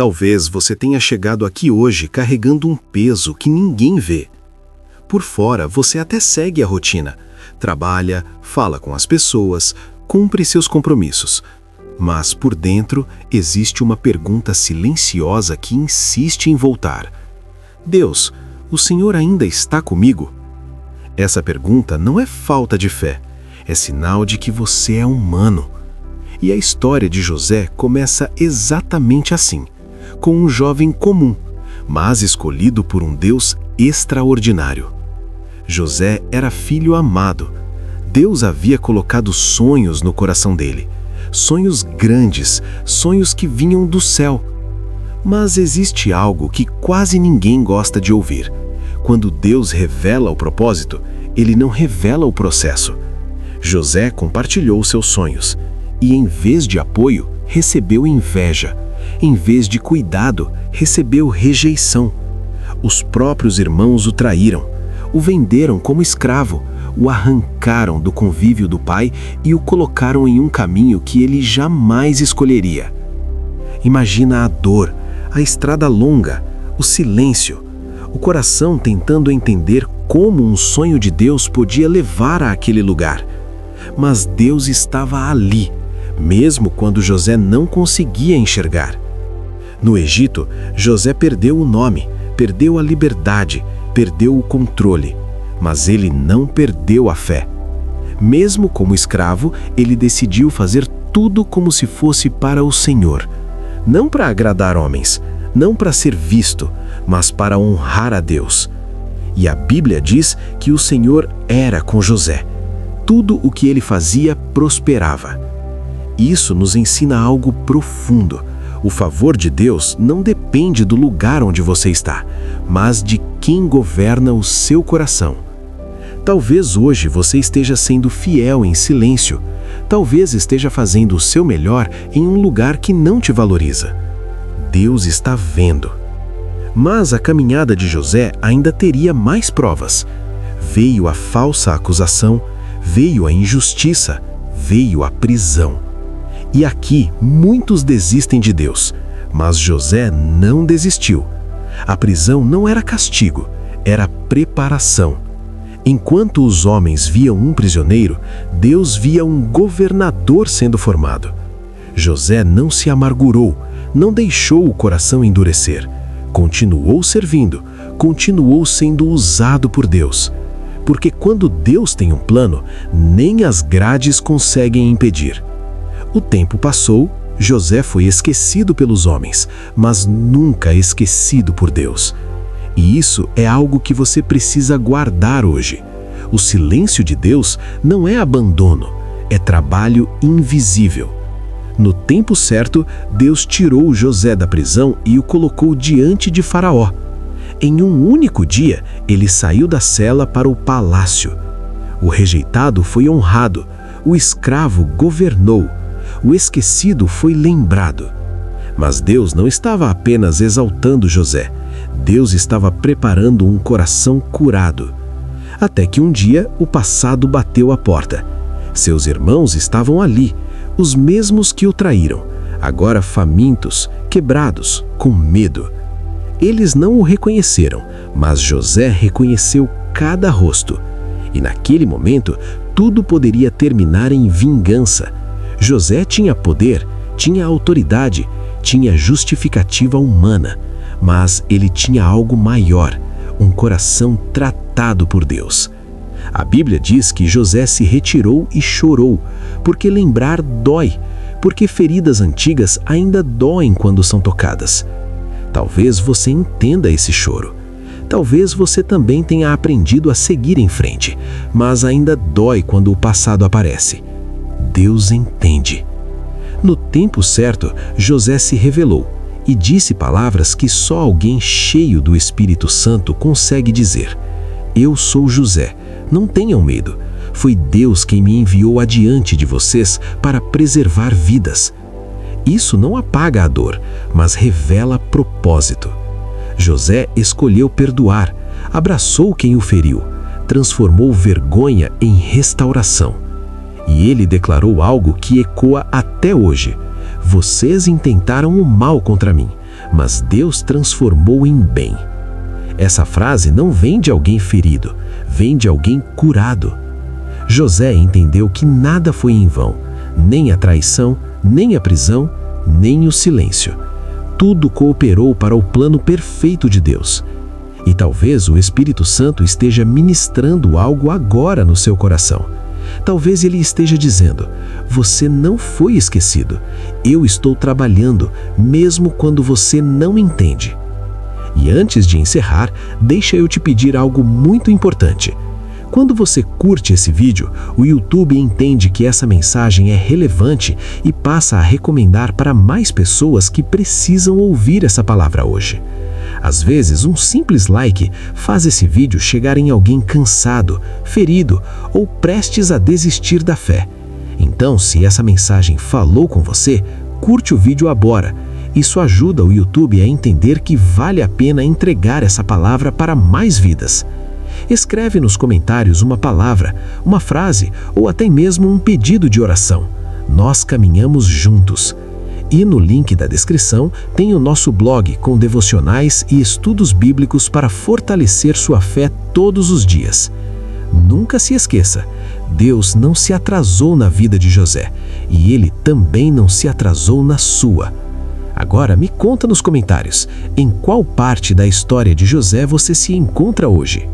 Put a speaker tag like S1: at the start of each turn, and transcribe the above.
S1: Talvez você tenha chegado aqui hoje carregando um peso que ninguém vê. Por fora, você até segue a rotina, trabalha, fala com as pessoas, cumpre seus compromissos. Mas por dentro existe uma pergunta silenciosa que insiste em voltar. Deus, o Senhor ainda está comigo? Essa pergunta não é falta de fé, é sinal de que você é humano. E a história de José começa exatamente assim, com um jovem comum, mas escolhido por um Deus extraordinário. José era filho amado. Deus havia colocado sonhos no coração dele, sonhos grandes, sonhos que vinham do céu. Mas existe algo que quase ninguém gosta de ouvir. Quando Deus revela o propósito, ele não revela o processo. José compartilhou seus sonhos e, em vez de apoio, recebeu inveja. Em vez de cuidado, recebeu rejeição. Os próprios irmãos o traíram, o venderam como escravo, o arrancaram do convívio do pai e o colocaram em um caminho que ele jamais escolheria. Imagina a dor, a estrada longa, o silêncio, o coração tentando entender como um sonho de Deus podia levar àquele lugar. Mas Deus estava ali, mesmo quando José não conseguia enxergar. No Egito, José perdeu o nome, perdeu a liberdade, perdeu o controle, mas ele não perdeu a fé. Mesmo como escravo, ele decidiu fazer tudo como se fosse para o Senhor. Não para agradar homens, não para ser visto, mas para honrar a Deus. E a Bíblia diz que o Senhor era com José. Tudo o que ele fazia prosperava. Isso nos ensina algo profundo. O favor de Deus não depende do lugar onde você está, mas de quem governa o seu coração. Talvez hoje você esteja sendo fiel em silêncio. Talvez esteja fazendo o seu melhor em um lugar que não te valoriza. Deus está vendo. Mas a caminhada de José ainda teria mais provas. Veio a falsa acusação, veio a injustiça, veio a prisão. E aqui muitos desistem de Deus, mas José não desistiu. A prisão não era castigo, era preparação. Enquanto os homens viam um prisioneiro, Deus via um governador sendo formado. José não se amargurou, não deixou o coração endurecer. Continuou servindo, continuou sendo usado por Deus. Porque quando Deus tem um plano, nem as grades conseguem impedir. O tempo passou, José foi esquecido pelos homens, mas nunca esquecido por Deus. E isso é algo que você precisa guardar hoje. O silêncio de Deus não é abandono, é trabalho invisível. No tempo certo, Deus tirou José da prisão e o colocou diante de Faraó. Em um único dia, ele saiu da cela para o palácio. O rejeitado foi honrado, o escravo governou, o esquecido foi lembrado. Mas Deus não estava apenas exaltando José, Deus estava preparando um coração curado. Até que um dia o passado bateu à porta. Seus irmãos estavam ali, os mesmos que o traíram, agora famintos, quebrados, com medo. Eles não o reconheceram, mas José reconheceu cada rosto. E naquele momento, tudo poderia terminar em vingança. José tinha poder, tinha autoridade, tinha justificativa humana, mas ele tinha algo maior, um coração tratado por Deus. A Bíblia diz que José se retirou e chorou, porque lembrar dói, porque feridas antigas ainda doem quando são tocadas. Talvez você entenda esse choro. Talvez você também tenha aprendido a seguir em frente, mas ainda dói quando o passado aparece. Deus entende. No tempo certo, José se revelou e disse palavras que só alguém cheio do Espírito Santo consegue dizer. Eu sou José, não tenham medo. Foi Deus quem me enviou adiante de vocês para preservar vidas. Isso não apaga a dor, mas revela propósito. José escolheu perdoar, abraçou quem o feriu, transformou vergonha em restauração. E ele declarou algo que ecoa até hoje. Vocês intentaram o mal contra mim, mas Deus transformou em bem. Essa frase não vem de alguém ferido, vem de alguém curado. José entendeu que nada foi em vão, nem a traição, nem a prisão, nem o silêncio. Tudo cooperou para o plano perfeito de Deus. E talvez o Espírito Santo esteja ministrando algo agora no seu coração. Talvez ele esteja dizendo: você não foi esquecido. Eu estou trabalhando, mesmo quando você não entende. E antes de encerrar, deixa eu te pedir algo muito importante. Quando você curte esse vídeo, o YouTube entende que essa mensagem é relevante e passa a recomendar para mais pessoas que precisam ouvir essa palavra hoje. Às vezes, um simples like faz esse vídeo chegar em alguém cansado, ferido ou prestes a desistir da fé. Então, se essa mensagem falou com você, curte o vídeo agora. Isso ajuda o YouTube a entender que vale a pena entregar essa palavra para mais vidas. Escreve nos comentários uma palavra, uma frase ou até mesmo um pedido de oração. Nós caminhamos juntos. E no link da descrição tem o nosso blog com devocionais e estudos bíblicos para fortalecer sua fé todos os dias. Nunca se esqueça, Deus não se atrasou na vida de José e Ele também não se atrasou na sua. Agora me conta nos comentários, em qual parte da história de José você se encontra hoje?